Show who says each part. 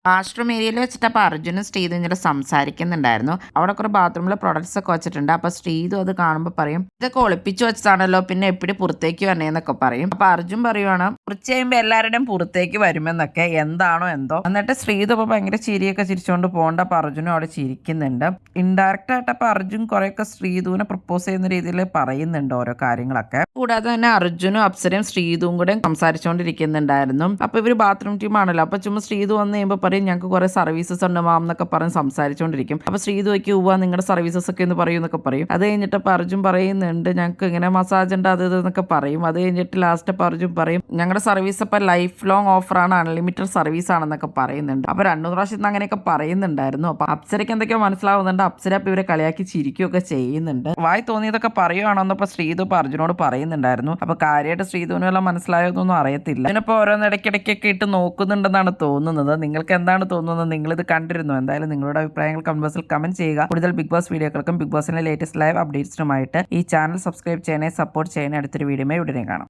Speaker 1: Washroom ഏരിയയിൽ വെച്ചിട്ട് അപ്പോൾ അർജുനും ശ്രീതും ഇങ്ങനെ സംസാരിക്കുന്നുണ്ടായിരുന്നു. അവിടെ കുറെ ബാത്റൂമിലെ പ്രൊഡക്ട്സ് ഒക്കെ വെച്ചിട്ടുണ്ട്. അപ്പോൾ ശ്രീതു അത് കാണുമ്പോൾ പറയും, ഇതൊക്കെ ഒളിപ്പിച്ചു വെച്ചതാണല്ലോ, പിന്നെ എപ്പിടി പുറത്തേക്ക് വന്നേന്നൊക്കെ പറയും. അപ്പോൾ അർജുൻ പറയുവാണ്, കുറച്ച് കഴിയുമ്പോൾ എല്ലാവരുടെയും പുറത്തേക്ക് വരുമെന്നൊക്കെ, എന്താണോ എന്തോ. എന്നിട്ട് ശ്രീതു അപ്പോൾ ഭയങ്കര ചിരിയൊക്കെ ചിരിച്ചുകൊണ്ട് പോകണ്ട. അപ്പോൾ അർജുനും അവിടെ ചിരിക്കുന്നുണ്ട്. ഇൻഡയറക്റ്റ് ആയിട്ട് അപ്പോൾ അർജുൻ കുറെയൊക്കെ ശ്രീതുവിനെ പ്രപ്പോസ് ചെയ്യുന്ന രീതിയിൽ പറയുന്നുണ്ട് ഓരോ കാര്യങ്ങളൊക്കെ. കൂടാതെ തന്നെ അർജുനും അപ്സരയും ശ്രീതുവും കൂടെ സംസാരിച്ചുകൊണ്ടിരിക്കുന്നുണ്ടായിരുന്നു. അപ്പോൾ ഇവർ ബാത്റൂം ടീമാണല്ലോ. അപ്പോൾ ചുമ്മാ ശ്രീതു വന്ന് കഴിയുമ്പോൾ പറയും, ഞങ്ങൾക്ക് കുറെ സർവീസസ് ഉണ്ട് മാം എന്നൊക്കെ പറഞ്ഞ് സംസാരിച്ചുകൊണ്ടിരിക്കും. അപ്പോൾ ശ്രീതു വയ്ക്ക് പോവാ, നിങ്ങളുടെ സർവീസസ് ഒക്കെ എന്ന് പറയും എന്നൊക്കെ പറയും. അത് കഴിഞ്ഞിട്ട് അപ്പോൾ അർജുൻ പറയുന്നുണ്ട്, ഞങ്ങൾക്ക് ഇങ്ങനെ മസാജ് ഉണ്ട് അത് ഇതെന്നൊക്കെ പറയും. അത് കഴിഞ്ഞിട്ട് ലാസ്റ്റ് അപ്പോൾ അർജുൻ പറയും, ഞങ്ങളുടെ സർവീസ് അപ്പോൾ ലൈഫ് ലോങ് ഓഫറാണ്, അൺലിമിറ്റഡ് സർവീസ് ആണെന്നൊക്കെ പറയുന്നുണ്ട്. അപ്പോൾ 2 പ്രാവശ്യം അങ്ങനെയൊക്കെ പറയുന്നുണ്ടായിരുന്നു. അപ്പോൾ അപ്സരയ്ക്ക് എന്തൊക്കെയോ മനസ്സിലാവുന്നുണ്ട്. അപ്സര അപ്പോൾ ഇവരെ കളിയാക്കി ചിരിക്കുകയൊക്കെ ചെയ്യുന്നുണ്ട്. വായി തോന്നിയതൊക്കെ പറയുവാണോ എന്നപ്പോൾ ശ്രീതു ഇപ്പോൾ അർജുനോട് പറയുന്നുണ്ടായിരുന്നു. അപ്പോൾ കാര്യമായിട്ട് ശ്രീതുവിന് വല്ല മനസ്സിലായോന്നൊന്നും അറിയത്തില്ല. ഇതിനിപ്പോൾ ഓരോന്ന് ഇടയ്ക്കിടയ്ക്കൊക്കെ ഇട്ട് നോക്കുന്നുണ്ടെന്നാണ് തോന്നുന്നത്. നിങ്ങൾക്ക് എന്താണ് തോന്നുന്നത്? നിങ്ങളിത് കണ്ടിരുന്നു? എന്തായാലും നിങ്ങളുടെ അഭിപ്രായങ്ങൾ കമന്റ് ബോക്സിൽ കമന്റ് ചെയ്യുക. കൂടുതൽ ബിഗ് ബോസ് വീഡിയോകൾക്കും ബിഗ് ബോസിന്റെ ലേറ്റസ്റ്റ് ലൈവ് അപ്ഡേറ്റ്സിനുമായിട്ട് ഈ ചാനൽ സബ്സ്ക്രൈബ് ചെയ്യണേ, സപ്പോർട്ട് ചെയ്യണേ. അടുത്തൊരു വീഡിയോയുമായി ഉടനെ കാണാം.